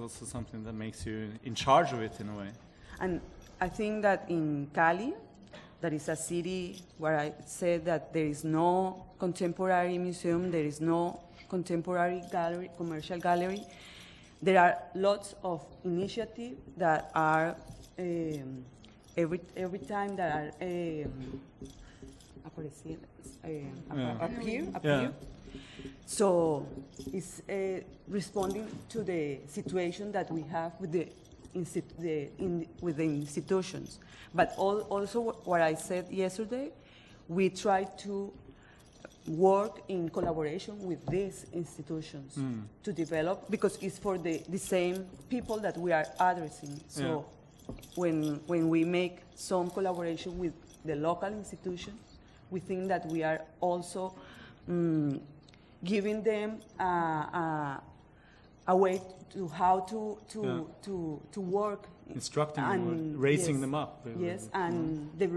also something that makes you in charge of it in a way. And I think that in Cali, that is a city where I said that there is no contemporary museum, there is no contemporary gallery, commercial gallery. There are lots of initiatives that are every time that are up here. So it's responding to the situation that we have with the institutions. But also what I said yesterday, we try to work in collaboration with these institutions to develop, because it's for the same people that we are addressing. So when we make some collaboration with the local institutions, we think that we are also giving them a way to how to work, instructing them, raising them up. Yes, and the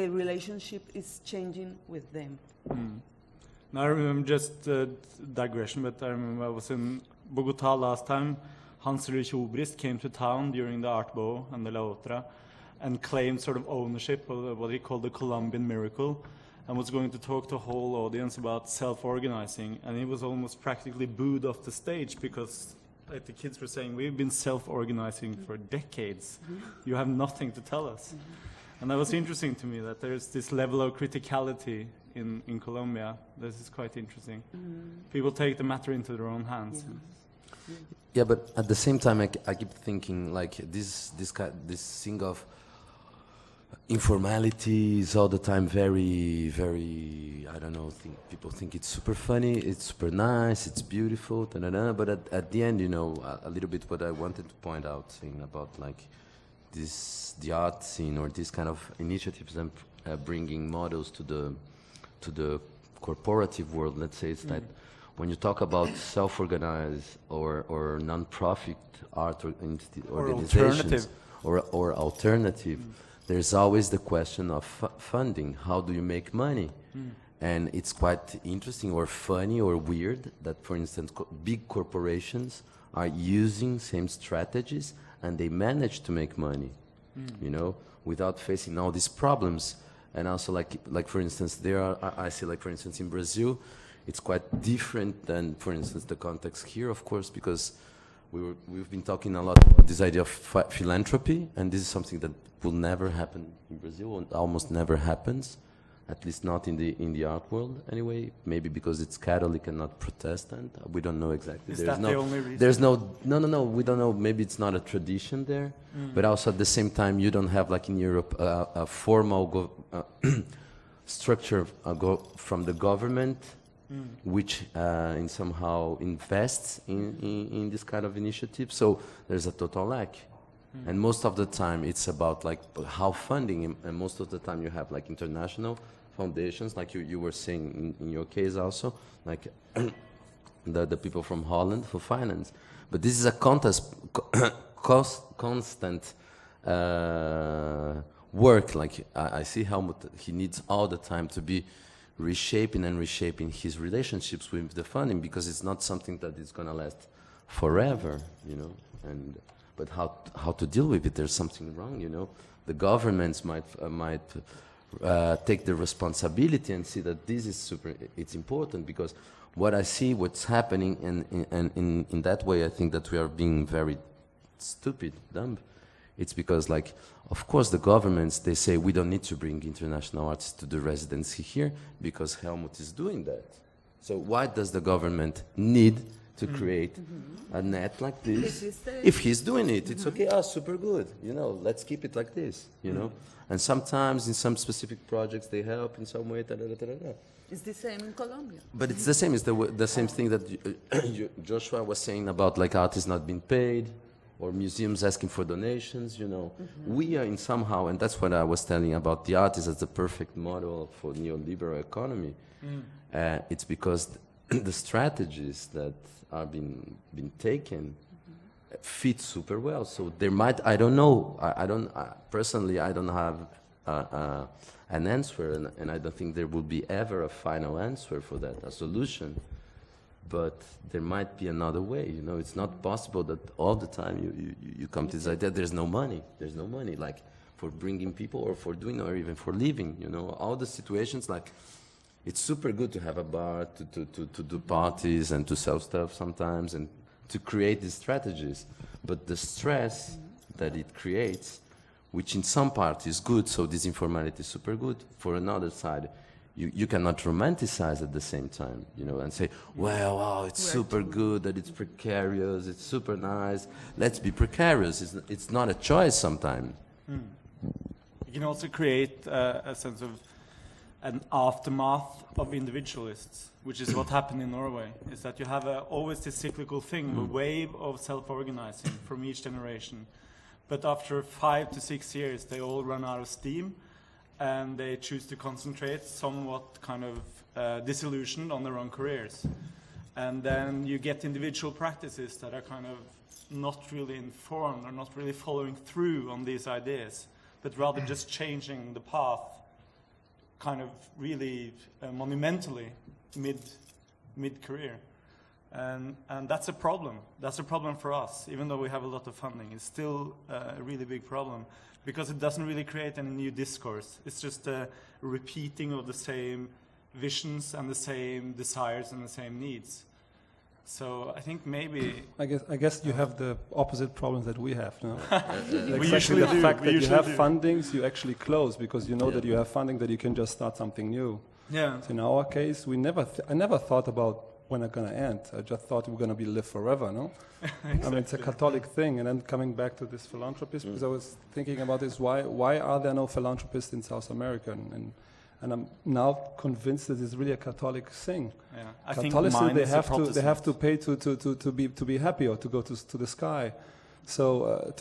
relationship is changing with them. Now I remember, just digression, but I remember I was in Bogota last time. Hans Ulrich Obrist came to town during the Art Beau and the La Otra and claimed sort of ownership of what he called the Colombian miracle, and was going to talk to a whole audience about self-organizing, and he was almost practically booed off the stage because, like, the kids were saying, we've been self-organizing for decades. You have nothing to tell us. And that was interesting to me, that there's this level of criticality in Colombia. This is quite interesting. People take the matter into their own hands. Yeah, but at the same time, I keep thinking, like, this thing of informality is all the time very, very, I don't know, people think it's super funny, it's super nice, it's beautiful, but at the end, you know, a little bit what I wanted to point out, saying about, like, the art scene or this kind of initiatives and bringing models to the corporative world, let's say, it's that when you talk about self-organized or non-profit art organizations or alternative, there's always the question of funding. How do you make money? And it's quite interesting or funny or weird that, for instance, big corporations are using same strategies and they manage to make money, you know, without facing all these problems. And also, like for instance, I see, like, for instance, in Brazil, it's quite different than, for instance, the context here, of course, because we've been talking a lot about this idea of philanthropy, and this is something that will never happen in Brazil, and almost never happens, at least not in the art world anyway. Maybe because it's Catholic and not Protestant. We don't know exactly. Is that the only reason? There's no. We don't know. Maybe it's not a tradition there, but also at the same time, you don't have, like in Europe, a formal structure from the government, which in somehow invests in this kind of initiative. So there's a total lack. And most of the time it's about, like, how funding, and most of the time you have, like, international foundations, like you were saying in your case also, like the people from Holland for finance. But this is a constant work. Like, I see Helmut, he needs all the time to be reshaping his relationships with the funding, because it's not something that is going to last forever, you know. But how to deal with it? There's something wrong, you know. The governments might take the responsibility and see that this is it's important, because what I see, what's happening, in that way, I think that we are being very stupid, dumb. It's because, like, of course, the governments, they say we don't need to bring international artists to the residency here because Helmut is doing that. So why does the government need to create a net like this? If he's doing it, it's okay. Oh, super good. You know, let's keep it like this, you know. And sometimes in some specific projects they help in some way. It's the same in Colombia. But it's the same. It's the same thing that Joshua was saying about, like, artists not being paid, or museums asking for donations, you know. We are in somehow, and that's what I was telling about the artist as the perfect model for neoliberal economy. It's because the strategies that are been taken fit super well. So there might, I don't know, personally, I don't have an answer, and I don't think there will be ever a final answer for that, a solution. but there might be another way. You know, it's not possible that all the time you come to this idea. There's no money. There's no money, like for bringing people or for doing or even for living. You know, all the situations like. It's super good to have a bar, to do parties and to sell stuff sometimes and to create these strategies. But the stress that it creates, which in some part is good, so this informality is super good, for another side, you cannot romanticize at the same time, you know, and say, well, oh, it's super good that it's precarious, it's super nice, let's be precarious. It's not a choice sometimes. You can also create a sense of an aftermath of individualists, which is what happened in Norway, is that you have always this cyclical thing, a wave of self-organizing from each generation. But after 5 to 6 years, they all run out of steam, and they choose to concentrate somewhat kind of disillusioned on their own careers. And then you get individual practices that are kind of not really informed or not really following through on these ideas, but rather just changing the path kind of really monumentally mid-career. And that's a problem. That's a problem for us, even though we have a lot of funding. It's still a really big problem because it doesn't really create any new discourse. It's just a repeating of the same visions and the same desires and the same needs. So I think maybe... I guess you have the opposite problems that we have, no? We usually the do. fact that you have do. fundings, you actually close because you know that you have funding that you can just start something new. Yeah. So in our case, I never thought about when it's going to end. I just thought we're going to live forever, no? Exactly. I mean, it's a Catholic thing. And then coming back to this philanthropist, because I was thinking about this, why are there no philanthropists in South America? And I'm now convinced that it's really a Catholic thing. Yeah, I Catholicism, think they have to pay to be happy or to go to the sky. So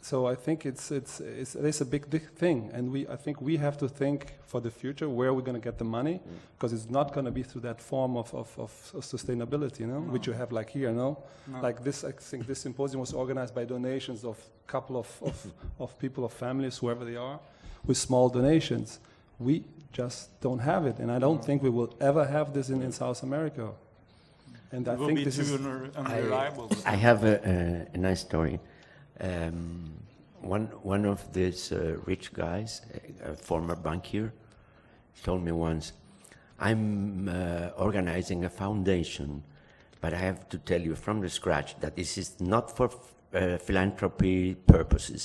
So I think it's a big thing, and I think we have to think for the future where we're going to get the money, because it's not going to be through that form of sustainability, no? Which you have like here, no? Like this. I think this symposium was organized by donations of a couple of people, of families, whoever they are, with small donations. We just don't have it, and I don't think we will ever have this in South America. And I think this is unreliable. I have a nice story. One of these rich guys, a former bankier, told me once, I'm organizing a foundation, but I have to tell you from the scratch that this is not for philanthropy purposes.